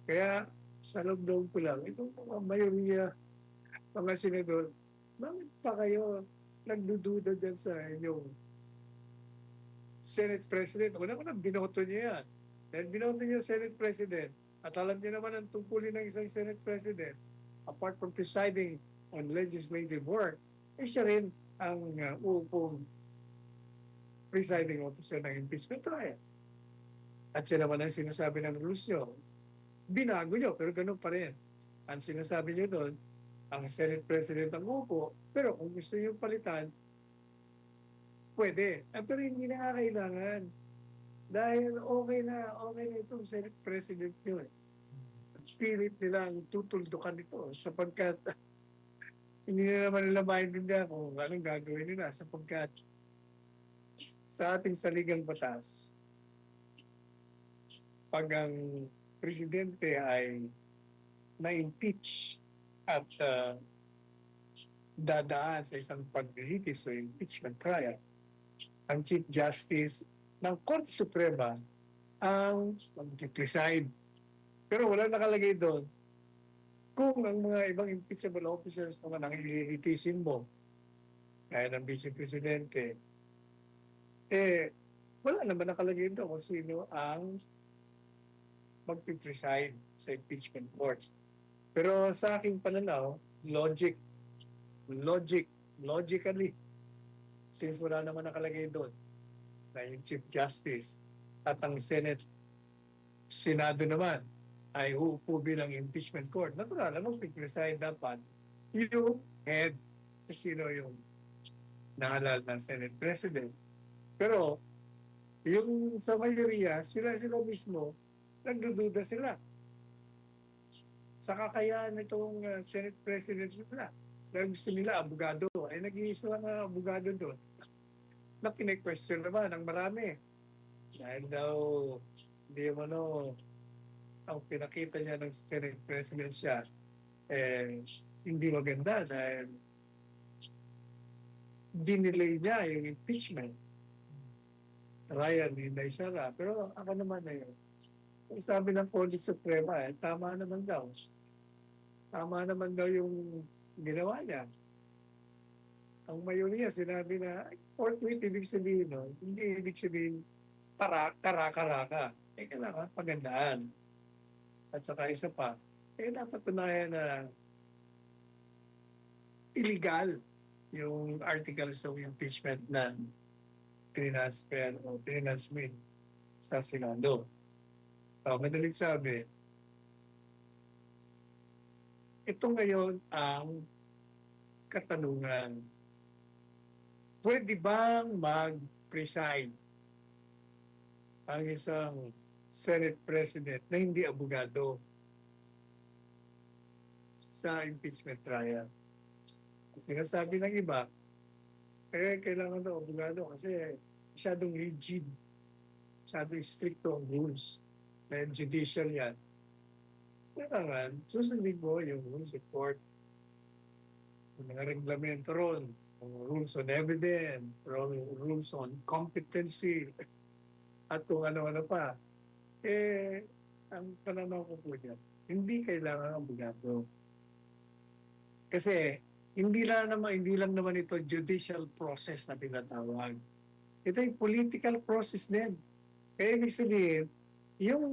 Kaya sa loob-loob ko lang, itong mga mayoriya, mga senador, bakit pa kayo nagdududa dyan sa inyong Senate President? Una-una, binoto niya yan. Dahil binoto niya Senate President, at alam niya naman ang tungkulin ng isang Senate President, apart from presiding on legislative work, siya rin ang uupong presiding officer ng impeachment trial. At siya naman ang sinasabi ng rules nyo. Binago nyo, pero ganun pa rin. Ang sinasabi nyo doon, ang Senate President ang upo, pero kung gusto nyo palitan, pwede. Pero hindi na kailangan. Dahil okay na itong Senate President nyo eh. Spirit nilang tutuldukan ito sapagkat hindi na naman nila maintindihan kung anong gagawin nila sapagkat sa ating saligang batas, pag ang presidente ay na-impeach at dadaan sa isang paglilitis o impeachment trial, ang Chief Justice ng Korte Suprema ang mag-preside. Pero wala nakalagay doon kung ang mga ibang impeachable officers naman ang ililitisin mo, kaya ng Vice Presidente, wala naman nakalagay doon kung sino ang mag-preside sa impeachment court. Pero sa aking pananaw, logically, since wala naman nakalagay doon na yung Chief Justice at ang Senado naman ay uupo bilang impeachment court, natural na mag-preside dapat yung head, sino yung nahalal ng Senate President. Pero yung sa mayoriya, sila mismo, nagdududa sila sa kakayaan nitong Senate President nila. Dahil gusto nila, abogado. Ay nag-iisa lang ang abogado doon na pine-question naman ng marami. Dahil daw, hindi ang pinakita niya ng Senate President siya, hindi maganda dahil dinelay niya yung impeachment. Ryan, hindi Sara. Pero ako naman kung sabi ng Korte Suprema, tama naman daw. Tama naman daw yung ginawa niya. Ang mayoriya sinabi na, forthwith, ibig sabihin, no? Hindi ibig sabihin, karaka. Kailangan pagandaan. At saka isa pa, napatunayan na illegal yung articles of impeachment na trinasmit sa Senado. Madaling sabi, ito ngayon ang katanungan. Pwede bang mag-preside ang isang Senate President na hindi abogado sa impeachment trial? Sinasabi ng iba, kailangan daw abogado kasi masyadong rigid, masyadong stricto ang rules na judicial yan. Kailangan, susundin mo yung rules of court, yung mga reglamento ron, yung rules on evidence, rules on competency, at kung ano-ano pa. Ang pananaw ko po niya, hindi kailangan abogado. Kasi hindi lang naman ito judicial process na tinatawag. Ito yung political process din. Kaya ibig sabihin, yung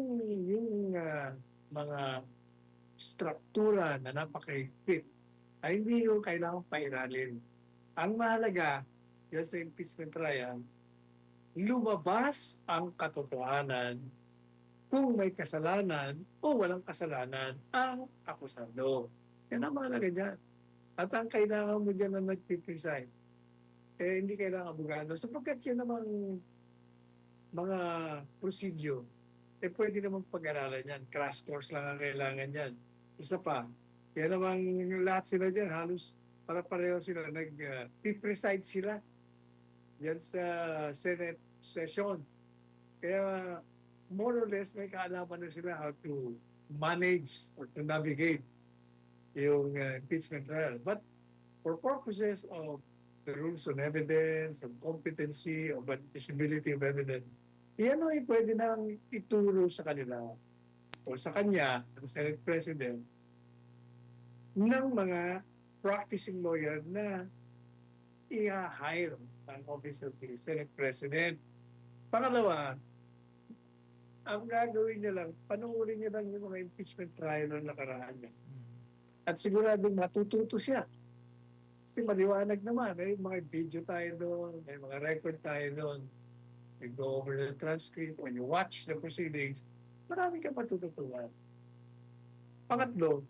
mga struktura na napaka-higpit ay hindi yung kailangan pairalin. Ang mahalaga, yung sa impeachment trial, lumabas ang katotohanan kung may kasalanan o walang kasalanan ang akusado. Yan ang mahalaga dyan. At ang kailangan mo dyan na nagpipreside, hindi kailangan abogado. Sapagkat yan namang mga procedure, pwede namang pag-aralan yan. Crash course lang ang kailangan yan. Isa pa, yan namang lahat sila dyan, halos para pareho sila, nag-preside sila yan sa Senate session. Kaya more or less may kaalaman na sila how to manage or to navigate yung impeachment trial. But for purposes of the rules on evidence, of competency, of admissibility of evidence, yan ay pwede nang ituro sa kanila o sa kanya, ang Senate President, ng mga practicing lawyer na i-hire ang Office of the Senate President. Pangalawa, ang gagawin niya lang, panuorin niya lang yung mga impeachment trial ng nakaraan niya. At siguradong matututo siya. Kasi maliwanag naman, may mga video tayo doon, may mga record tayo doon. You go over the transcript, when you watch the proceedings, marami kang matututunan. Pangatlo,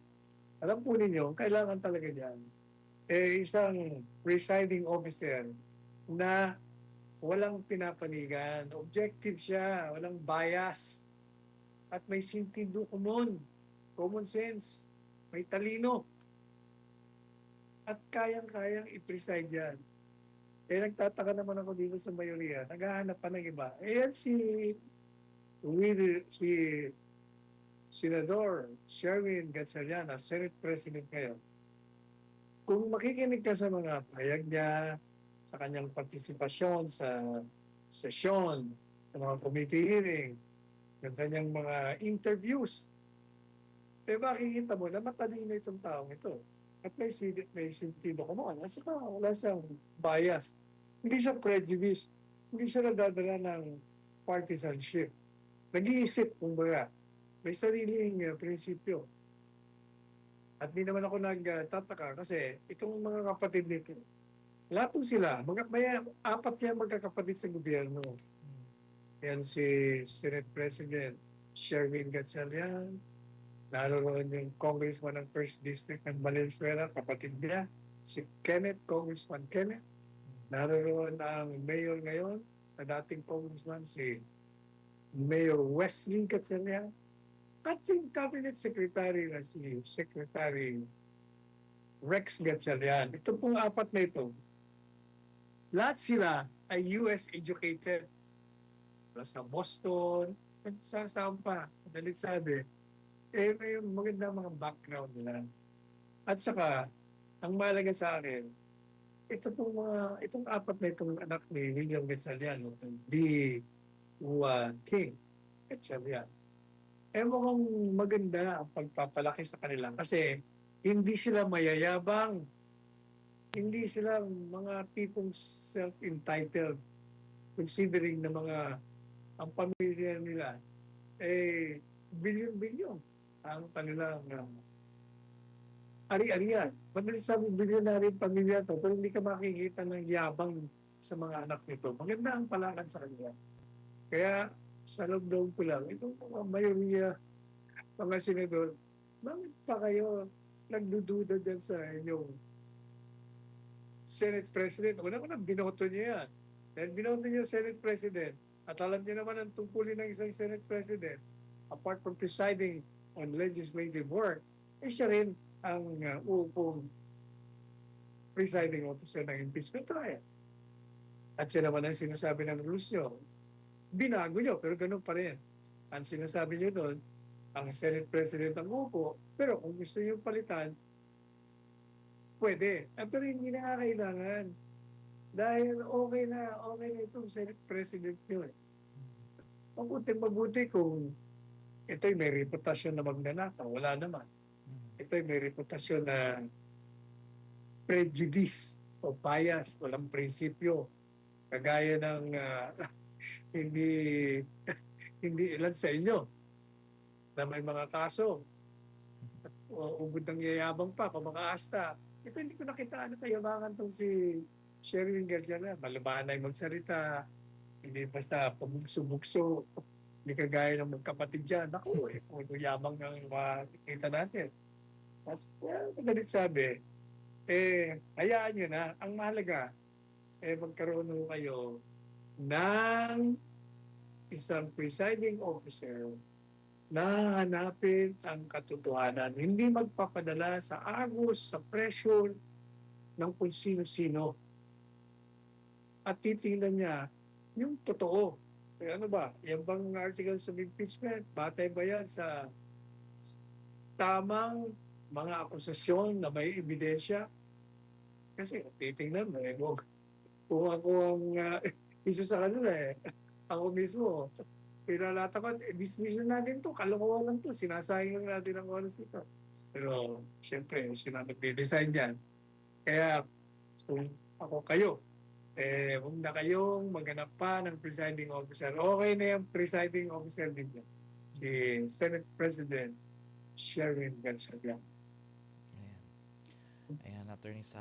alam po ninyo, kailangan talaga dyan, isang presiding officer na walang pinapanigan, objective siya, walang bias, at may sentido común, common sense, may talino, at kayang-kayang i-preside yan. Nagtataka naman ako dito sa mayoriya, naghahanap pa ng iba. Yan si Senador Sherwin Gatchalian, Senate President ngayon. Kung makikinig ka sa mga pahayag niya, sa kanyang partisipasyon sa sesyon, sa mga committee hearing, ng kanyang mga interviews, makikita mo na matalino itong taong ito. At may sentido ko mo. At saka wala siyang bias. Hindi siya prejudice. Hindi siya nadadala ng partisanship. Nag-iisip, kumbaga. May sariling prinsipyo. At di naman ako nagtataka kasi itong mga kapatid nito, lahat sila, may apat yan magkakapatid sa gobyerno. Yan si Senate President Sherwin Gatchalian, naroon yung Congressman ng 1st District ng Valenzuela, kapatid niya, si Congressman Kenneth. Naroon ang mayor ngayon, na dating congressman, si Mayor Wesley Gatchalian. At yung cabinet secretary na si Secretary Rex Gatchalian. Ito pong apat na ito, lahat sila ay US educated. Sa Boston, nagsasama pa, madalit sabi, may maganda mga background nila. At saka, ang mahalaga sa akin, itong apat na itong anak ni William Gatchalian, D. King Gatchalian. Mukhang maganda ang pagpapalaki sa kanila kasi hindi sila mayayabang, hindi sila mga tipong self-entitled, considering na ang pamilya nila, bilyon-bilyon ang kanilang ari-arian. Madali sabi, bilyonary pamilya to, pero hindi ka makikita ng yabang sa mga anak nito. Maganda ang palakad sa kanila. Kaya, sa loob ko lang, itong mga mayoriya, mga senador, bakit pa kayo nagdududa dyan sa inyong Senate President? Unang binoto niya yan. Dahil binoto niya Senate President, at alam niyo naman ang tungkulin ng isang Senate President, apart from presiding on legislative work, siya rin ang upong presiding officer ng impeachment trial. At siya naman ang sinasabi ng rules nyo. Binago nyo, pero ganun pa rin. Ang sinasabi nyo doon, ang Senate President ang upo, pero kung gusto nyo palitan, pwede. Pero hindi na kailangan. Dahil okay na itong Senate President nyo. Mabuti kung ito'y may reputasyon na magnanakaw. Wala naman. Ito'y may reputasyon na prejudice o bias, walang prinsipyo. Kagaya ng hindi ilan sa inyo na may mga kaso at ubod ng yayabang pa, kumakaasta. Ito hindi ko nakita kayabangan tong si Sherwin Gatchalian. Malumanay magsalita, hindi basta pabugso-bugso, hindi kagaya ng magkapatid dyan. Naku, kung yabang ng makikita natin. At madalit sabi, hayaan nyo na, ang mahalaga, magkaroon kayo ng isang presiding officer na hanapin ang katotohanan. Hindi magpapadala sa agos, sa pressure ng kung sino-sino. At titingnan niya yung totoo. Ano ba? Yan bang articles of impeachment? Batay ba yan sa tamang mga akusasyon na may ebidensya? Kasi titingnan mo, kung ako ang isa sa kanila ako mismo, pinalata ko, dismiss na natin to, kalokohan lang to, sinasayang lang natin ang oras nito. Pero, siyempre, sila nagde-design dyan. Kaya, kung ako kayo, huwag na kayong maghanap pa ng presiding officer. Okay na yung presiding officer ninyo. Si Senate President Sherwin Garcia. Ayan. Ayan, Attorney Sa